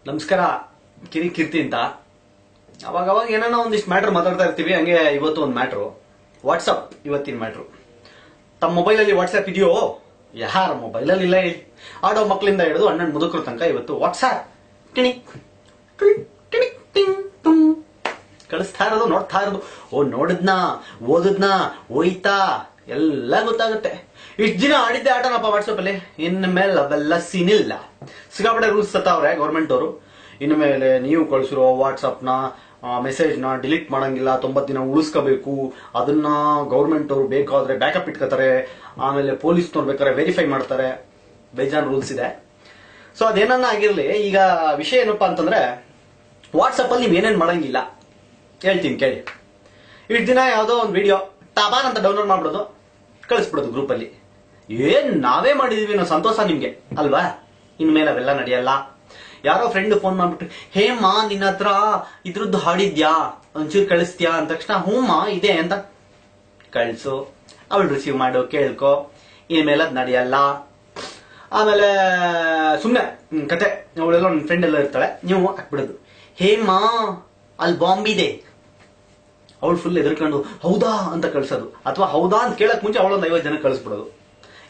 ನಮಸ್ಕಾರ. ಕೀರ್ತಿ ಅಂತ. ಅವಾಗ ಏನಾನ ಒಂದಿಷ್ಟು ಮ್ಯಾಟ್ರ್ ಮಾತಾಡ್ತಾ ಇರ್ತೀವಿ. ಹಂಗೆ ಇವತ್ತು ಒಂದು ಮ್ಯಾಟ್ರು ವಾಟ್ಸಪ್. ಇವತ್ತಿನ ಮ್ಯಾಟ್ರು, ತಮ್ಮ ಮೊಬೈಲಲ್ಲಿ ವಾಟ್ಸ್ಆಪ್ ಇದೆಯೋ? ಯಾರ ಮೊಬೈಲಲ್ಲಿ ಇಲ್ಲ ಹೇಳಿ. ಆಡೋ ಮಕ್ಕಳಿಂದ ಹಿಡಿದು ಅಣ್ಣನ ಮುದುಕರ ತನಕ ಇವತ್ತು ವಾಟ್ಸ್ಆಪ್ ಕಳಿಸ್ತಾ ಇರೋದು, ನೋಡ್ತಾ ಇರೋದು. ಓ ನೋಡಿದ್ನಾ, ಓದಿದ್ನಾ, ಹೋಯ್ತಾ ಎಲ್ಲ ಗೊತ್ತಾಗುತ್ತೆ. ಇಷ್ಟು ದಿನ ಆಡಿದ್ದೆ ಆಟನಪ್ಪ ವಾಟ್ಸಪ್ ಅಲ್ಲಿ. ಇನ್ ಮೇಲೆ ಅವೆಲ್ಲ ಸೀನಿಲ್ಲ. ಸಿಕ್ಕಾಪಟ್ಟೆ ರೂಲ್ಸ್ ತತ್ತವ್ರೆ ಗೌರ್ಮೆಂಟ್ ಅವರು. ಇನ್ನು ಮೇಲೆ ನೀವು ಕಳಿಸಿರೋ ವಾಟ್ಸಪ್ ನ ಮೆಸೇಜ್ ನ ಡಿಲೀಟ್ ಮಾಡಂಗಿಲ್ಲ, 90 ದಿನ ಉಳಿಸ್ಕೋಬೇಕು. ಅದನ್ನ ಗೌರ್ಮೆಂಟ್ ಅವರು ಬೇಕಾದ್ರೆ ಬ್ಯಾಕಪ್ ಇಟ್ಕೋತಾರೆ. ಆಮೇಲೆ ಪೊಲೀಸ್ನವ್ರು ಬೇಕಾದ್ರೆ ವೆರಿಫೈ ಮಾಡ್ತಾರೆ. ಬೇಜಾನ್ ರೂಲ್ಸ್ ಇದೆ. ಸೊ ಅದೇನನ್ನ ಆಗಿರ್ಲಿ. ಈಗ ವಿಷಯ ಏನಪ್ಪಾ ಅಂತಂದ್ರೆ, ವಾಟ್ಸಪ್ ಅಲ್ಲಿ ನೀವ್ ಏನೇನ್ ಮಾಡಂಗಿಲ್ಲ ಹೇಳ್ತೀನಿ ಕೇಳಿ. ಇಷ್ಟು ದಿನ ಯಾವ್ದೋ ಒಂದು ವಿಡಿಯೋ ಟಬಾನ್ ಅಂತ ಡೌನ್ಲೋಡ್ ಮಾಡ್ಬಿಡೋದು, ಕಳಿಸ್ಬಿಡೋದು ಗ್ರೂಪ್ ಅಲ್ಲಿ. ಏನ್ ನಾವೇ ಮಾಡಿದೀವಿ ಅನ್ನೋ ಸಂತೋಷ ನಿಮ್ಗೆ ಅಲ್ವಾ? ಇನ್ಮೇಲೆ ಅವೆಲ್ಲ ನಡೆಯಲ್ಲ. ಯಾರೋ ಫ್ರೆಂಡ್ ಫೋನ್ ಮಾಡ್ಬಿಟ್ಟು, ಹೇಮಾ ನಿನ್ನ ಹತ್ರ ಇದ್ರದ್ದು ಹಾಡಿದ್ಯಾ, ಒಂಚೂರು ಕಳಿಸ್ತೀಯಾ ಅಂದ ತಕ್ಷಣ ಹೂಮಾ ಇದೆ ಅಂತ ಕಳ್ಸು. ಅವಳು ರಿಸೀವ್ ಮಾಡು, ಕೇಳ್ಕೊ. ಇನ್ಮೇಲೆ ಅದ್ ನಡೆಯಲ್ಲ. ಆಮೇಲೆ ಸುಮ್ನೆ ಕತೆ, ಅವಳೆಲ್ಲ ನನ್ನ ಫ್ರೆಂಡ್ ಎಲ್ಲ ಇರ್ತಾಳೆ, ನೀವು ಹಾಕ್ಬಿಡೋದು, ಹೇಮಾ ಅಲ್ಲಿ ಬಾಂಬ್ ಇದೆ. ಅವಳು ಫುಲ್ ಎದುರ್ಕೊಂಡು ಹೌದಾ ಅಂತ ಕಳ್ಸೋದು, ಅಥವಾ ಹೌದಾ ಅಂತ ಕೇಳಕ್ ಮುಂಚೆ ಅವಳೊಂದು 50 ಜನ ಕಳಿಸ್ಬಿಡೋದು.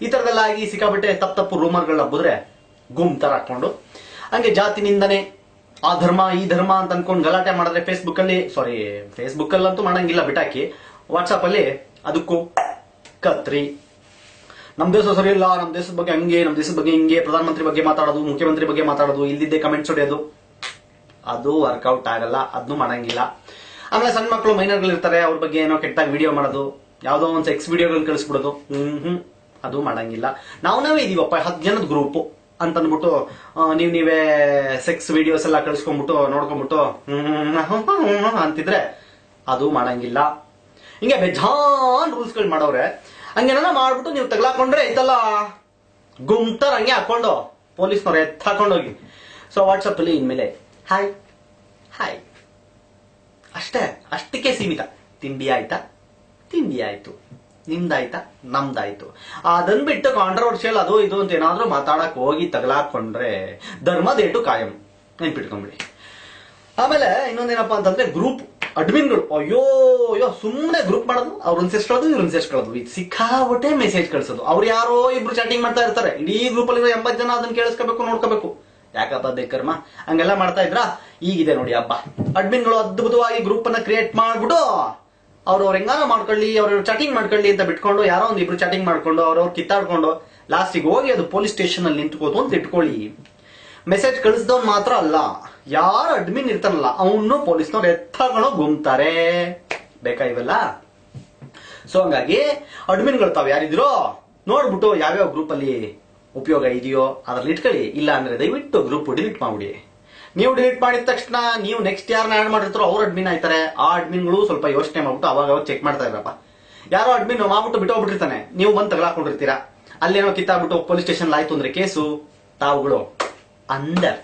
ಈ ತರದೆಲ್ಲ ಆಗಿ ಸಿಕ್ಕಾಪಟ್ಟೆ ತಪ್ಪು ರೂಮರ್ಗಳನ್ನ ಹಬ್ಬಿದ್ರೆ ಗುಮ್ ತರ ಹಾಕೊಂಡು, ಹಂಗೆ ಜಾತಿ ನಿಂದನೆ, ಆ ಧರ್ಮ ಈ ಧರ್ಮ ಅಂತ ಅನ್ಕೊಂಡು ಗಲಾಟೆ ಮಾಡಿದ್ರೆ ಫೇಸ್ಬುಕ್ ಅಲ್ಲಂತೂ ಮಾಡಂಗಿಲ್ಲ, ಬಿಟ್ಟಾಕಿ. ವಾಟ್ಸಾಪ್ ಅಲ್ಲಿ ಅದಕ್ಕೂ ಕತ್ರಿ. ನಮ್ ದೇಶ ಸರಿ ಇಲ್ಲ, ನಮ್ ದೇಶದ ಬಗ್ಗೆ ಹಂಗೆ, ನಮ್ ದೇಶದ ಬಗ್ಗೆ ಹಿಂಗೆ, ಪ್ರಧಾನಮಂತ್ರಿ ಬಗ್ಗೆ ಮಾತಾಡೋದು, ಮುಖ್ಯಮಂತ್ರಿ ಬಗ್ಗೆ ಮಾತಾಡೋದು, ಇಲ್ದಿದ್ದೆ ಕಮೆಂಟ್ಸ್ ಹೊಡೆಯೋದು, ಅದು ವರ್ಕೌಟ್ ಆಗಲ್ಲ. ಅದನ್ನು ಮಾಡಂಗಿಲ್ಲ. ಆಮೇಲೆ ಸಣ್ಣ ಮಕ್ಕಳು ಮೈನರ್ಗಳು ಇರ್ತಾರೆ, ಅವ್ರ ಬಗ್ಗೆ ಏನೋ ಕೆಟ್ಟಾಗಿ ವಿಡಿಯೋ ಮಾಡೋದು, ಯಾವ್ದೋ ಒಂದು ಸೆಕ್ಸ್ ವಿಡಿಯೋಗಳನ್ನ ಕಳಿಸ್ಬಿಡೋದು, ಅದು ಮಾಡಂಗಿಲ್ಲ. ನಾವೇ ಇದೀವಪ್ಪ 10 ಜನದ ಗ್ರೂಪ್ ಅಂತ ಅಂದ್ಬಿಟ್ಟು ನೀವೇ ಸೆಕ್ಸ್ ವಿಡಿಯೋಸ್ ಎಲ್ಲ ಕಳಿಸ್ಕೊಂಡ್ಬಿಟ್ಟು ನೋಡ್ಕೊಂಡ್ಬಿಟ್ಟು ಅಂತಿದ್ರೆ ಅದು ಮಾಡಂಗಿಲ್ಲ. ಹಿಂಗೆ ಬೇಜಾನ್ ರೂಲ್ಸ್ಗಳು ಮಾಡವ್ರೆ. ಹಂಗೇನ ಮಾಡ್ಬಿಟ್ಟು ನೀವು ತಗ್ಲಾಕೊಂಡ್ರೆ ಐತಲ್ಲ ಗುಂತರ ಹಂಗೆ ಹಾಕೊಂಡು ಪೊಲೀಸ್ನವ್ರು ಹಾಕೊಂಡೋಗಿ. ಸೊ ವಾಟ್ಸಪ್ ಅಲ್ಲಿ ಇನ್ಮೇಲೆ ಹಾಯ್ ಹಾಯ್ ಅಷ್ಟಕ್ಕೆ ಸೀಮಿತ. ತಿಂಡಿ ಆಯ್ತಾ? ತಿಂಡಿ ಆಯ್ತು. ನಿಮ್ದಾಯ್ತಾ? ನಮ್ದಾಯ್ತು. ಅದನ್ ಬಿಟ್ಟು ಕಾಂಟ್ರವರ್ಷಿಯಲ್ ಅದು ಇದು ಅಂತ ಏನಾದ್ರೂ ಮಾತಾಡಕ್ ಹೋಗಿ ತಗಲಾಕೊಂಡ್ರೆ ಧರ್ಮದೇಟು ಕಾಯಂ, ನೆನ್ಪಿಟ್ಕೊಂಡ್ಬಿಡಿ. ಆಮೇಲೆ ಇನ್ನೊಂದೇನಪ್ಪಾ ಅಂತಂದ್ರೆ, ಗ್ರೂಪ್ ಅಡ್ಮಿನ್ಗಳು ಅಯ್ಯೋ ಸುಮ್ಮನೆ ಗ್ರೂಪ್ ಮಾಡೋದು, ಅವ್ರನ್ನ ಸೇರ್ಸ್ಕೊಳ್ಳೋದು, ಇವ್ರನ್ನ ಸೇರ್ಸ್ಕೊಳ್ಳೋದು, ಇದು ಸಿಕ್ಕಾಬಿಟ್ಟೆ ಮೆಸೇಜ್ ಕಳ್ಸೋದು. ಅವ್ರು ಯಾರೋ ಇಬ್ರು ಚಾಟಿಂಗ್ ಮಾಡ್ತಾ ಇರ್ತಾರೆ, ಇಡೀ ಗ್ರೂಪ್ ಅಲ್ಲಿ 80 ಜನ ಅದನ್ನ ಕೇಳಿಸ್ಕೋಬೇಕು, ನೋಡ್ಕೋಬೇಕು. ಯಾಕಪ್ಪ ಬೇಕರ್ಮ ಹಂಗೆಲ್ಲ ಮಾಡ್ತಾ ಇದ್ರ? ಈಗಿದೆ ನೋಡಿ ಹಬ್ಬ. ಅಡ್ಮಿನ್ಗಳು ಅದ್ಭುತವಾಗಿ ಗ್ರೂಪ್ ಅನ್ನ ಕ್ರಿಯೇಟ್ ಮಾಡ್ಬಿಟ್ಟು ಅವ್ರವ್ರ ಹೆಂಗಾನ ಮಾಡ್ಕೊಳ್ಳಿ, ಅವ್ರವ್ರ ಚಾಟಿಂಗ್ ಮಾಡ್ಕೊಳ್ಳಿ ಅಂತ ಬಿಟ್ಕೊಂಡು, ಯಾರೋ ಒಂದ್ ಇಬ್ರು ಚಾಟಿಂಗ್ ಮಾಡ್ಕೊಂಡು ಅವ್ರವ್ರು ಕಿತ್ತಾಡ್ಕೊಂಡು ಲಾಸ್ಟಿಗೆ ಹೋಗಿ ಅದು ಪೊಲೀಸ್ ಸ್ಟೇಷನ್ ಅಲ್ಲಿ ನಿಂತ್ಕೋತು ಅಂತ ಇಟ್ಕೊಳ್ಳಿ. ಮೆಸೇಜ್ ಕಳಿಸ್ದವ್ನು ಮಾತ್ರ ಅಲ್ಲ, ಯಾರು ಅಡ್ಮಿನ್ ಇರ್ತಾನಲ್ಲ ಅವನು ಪೊಲೀಸ್ನವ್ರು ಎತ್ತಾಕೊಂಡು ಗುಮ್ತಾರೆ. ಬೇಕಾ ಇವೆಲ್ಲ? ಸೊ ಹಂಗಾಗಿ ಅಡ್ಮಿನ್ಗಳು ತಾವ್ ಯಾರಿದ್ರೋ ನೋಡ್ಬಿಟ್ಟು ಯಾವ್ಯಾವ ಗ್ರೂಪ್ ಅಲ್ಲಿ ಉಪಯೋಗ ಇದೆಯೋ ಅದ್ರಲ್ಲಿ ಇಟ್ಕೊಳ್ಳಿ. ಇಲ್ಲ ಅಂದ್ರೆ ದಯವಿಟ್ಟು ಗ್ರೂಪ್ ಡಿಲೀಟ್ ಮಾಡ್ಬಿಡಿ. ನೀವು ಡಿಲೀಟ್ ಮಾಡಿದ ತಕ್ಷಣ ನೀವು ನೆಕ್ಸ್ಟ್ ಯಾರನ್ನ ಆಡ್ ಮಾಡಿರ್ತಾರೋ ಅವ್ರ ಅಡ್ಮಿನ್ ಆಯ್ತಾರೆ. ಆ ಅಡ್ಮಿನ್ಗಳು ಸ್ವಲ್ಪ ಯೋಚನೆ ಮಾಡ್ಬಿಟ್ಟು ಅವಾಗ ಚೆಕ್ ಮಾಡ್ತಾ ಇರಪ್ಪ. ಯಾರೋ ಅಡ್ಮಿನ್ ಮಾಡ್ಬಿಟ್ಟು ಬಿಟ್ಟೋಗ್ಬಿಟ್ಟಿರ್ತಾನೆ, ನೀವು ಬಂದು ತಗಲಾಕೊಂಡಿರ್ತೀರಾ. ಅಲ್ಲೇನೋ ಕಿತ್ತಾಗ್ಬಿಟ್ಟು ಪೊಲೀಸ್ ಸ್ಟೇಷನ್ ಆಯ್ತು ಅಂದ್ರೆ ಕೇಸು ತಾವುಗಳು ಅಂದರ್.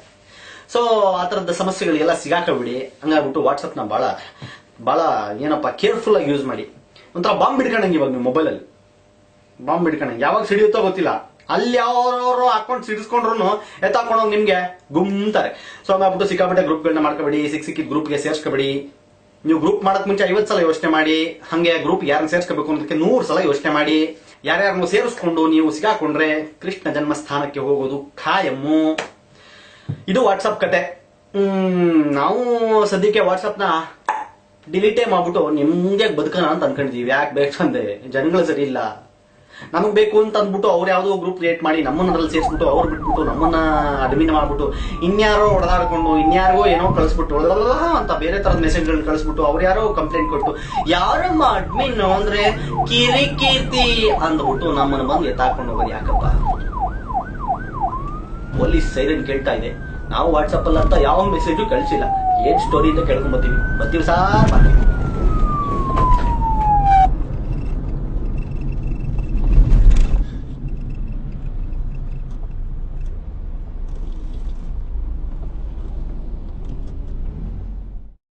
ಸೊ ಆ ತರದ ಸಮಸ್ಯೆಗಳಿಗೆಲ್ಲ ಸಿಗಾಕಬಿಡಿ. ಹಂಗಾಗ್ಬಿಟ್ಟು ವಾಟ್ಸಪ್ ನ ಬಹಳ ಏನಪ್ಪ ಕೇರ್ಫುಲ್ ಆಗಿ ಯೂಸ್ ಮಾಡಿ. ಒಂಥರ ಬಾಂಬ್ ಹಿಡ್ಕೊಂಡಂಗೆ ಇವಾಗ ನೀವು ಮೊಬೈಲ್ ಅಲ್ಲಿ ಬಾಂಬ್ ಹಿಡ್ಕೊಂಡಂಗೆ. ಯಾವಾಗ ಸಿಡಿಯುತ್ತೋ ಗೊತ್ತಿಲ್ಲ. ಅಲ್ಲಿ ಯಾವ್ಯಾವ್ರು ಅಕೌಂಟ್ ಸಿಡಿಸ್ಕೊಂಡ್ರು ಎತ್ತಾಕೊಂಡೋಗಿ ನಿಮ್ಗೆ ಗುಮ್ತಾರೆ. ಸೊ ಹಂಗಾಗ್ಬಿಟ್ಟು ಸಿಕ್ಕಾಪಟ್ಟೆ ಗ್ರೂಪ್ಗಳನ್ನ ಮಾಡ್ಕೋಬೇಡಿ. ಸಿಕ್ಕಿದ ಗ್ರೂಪ್ಗೆ ಸೇರ್ಸ್ಕೋಬೇಡಿ. ನೀವು ಗ್ರೂಪ್ ಮಾಡಕ್ ಮುಂಚೆ 50 ಸಲ ಯೋಚನೆ ಮಾಡಿ. ಹಂಗೆ ಗ್ರೂಪ್ ಯಾರನ್ನ ಸೇರ್ಸ್ಕೋಬೇಕು ಅನ್ನೋದಕ್ಕೆ 100 ಸಲ ಯೋಚನೆ ಮಾಡಿ. ಯಾರ್ಯಾರನ್ನು ಸೇರಿಸ್ಕೊಂಡು ನೀವು ಸಿಗಾಕೊಂಡ್ರೆ ಕೃಷ್ಣ ಜನ್ಮಸ್ಥಾನಕ್ಕೆ ಹೋಗೋದು ಖಾಯಮ್ಮು. ಇದು ವಾಟ್ಸಪ್ ಕತೆ. ನಾವು ಸದ್ಯಕ್ಕೆ ವಾಟ್ಸಪ್ ನ ಡಿಲೀಟೇ ಮಾಡ್ಬಿಟ್ಟು ನಿಮ್ಗೆ ಬದುಕೋಣ ಅಂತ ಅನ್ಕೊಂಡಿದೀವಿ. ಯಾಕೆ ಬೇಕಂದ್ರೆ ಜನಗಳು ಸರಿ ಇಲ್ಲ. ನಮಗ್ ಬೇಕು ಅಂತ ಅಂದ್ಬಿಟ್ಟು ಅವ್ರು ಯಾವ್ದೋ ಗ್ರೂಪ್ ಕ್ರಿಯೇಟ್ ಮಾಡಿ ನಮ್ಮನ್ನ ಅದ್ರಲ್ಲಿ ಸೇರಿಸ್ಬಿಟ್ಟು ಅವ್ರು ಬಿಟ್ಬಿಟ್ಟು ನಮ್ಮನ್ನ ಅಡ್ಮಿನ್ ಮಾಡ್ಬಿಟ್ಟು ಇನ್ಯಾರೋ ಹೊಡೆದಾಡ್ಕೊಂಡು ಇನ್ಯಾರಿಗೋ ಏನೋ ಕಳಿಸ್ಬಿಟ್ಟು ಅಂತ ಬೇರೆ ತರದ ಮೆಸೇಜ್ಗಳನ್ನ ಕಳಿಸ್ಬಿಟ್ಟು ಅವ್ರು ಯಾರೋ ಕಂಪ್ಲೇಂಟ್ ಕೊಟ್ಟು ಯಾರಮ್ಮ ಅಡ್ಮಿನ್ ಅಂದ್ರೆ ಕೀರ್ತಿ ಅಂದ್ಬಿಟ್ಟು ನಮ್ಮನ್ನ ಬಂದು ಎತ್ತಾಕೊಂಡು ಹೋಗೋದು ಯಾಕಪ್ಪ? ಪೊಲೀಸ್ ಸೈರನ್ ಕೇಳ್ತಾ ಇದೆ. ನಾವು ವಾಟ್ಸಪ್ ಅಲ್ಲಿ ಅಂತ ಯಾವ ಮೆಸೇಜು ಕಳಿಸಿಲ್ಲ. ಏನ್ ಸ್ಟೋರಿ ಅಂತ ಕೇಳ್ಕೊಂಡ್ ಬರ್ತೀವಿ ಸಾರ್.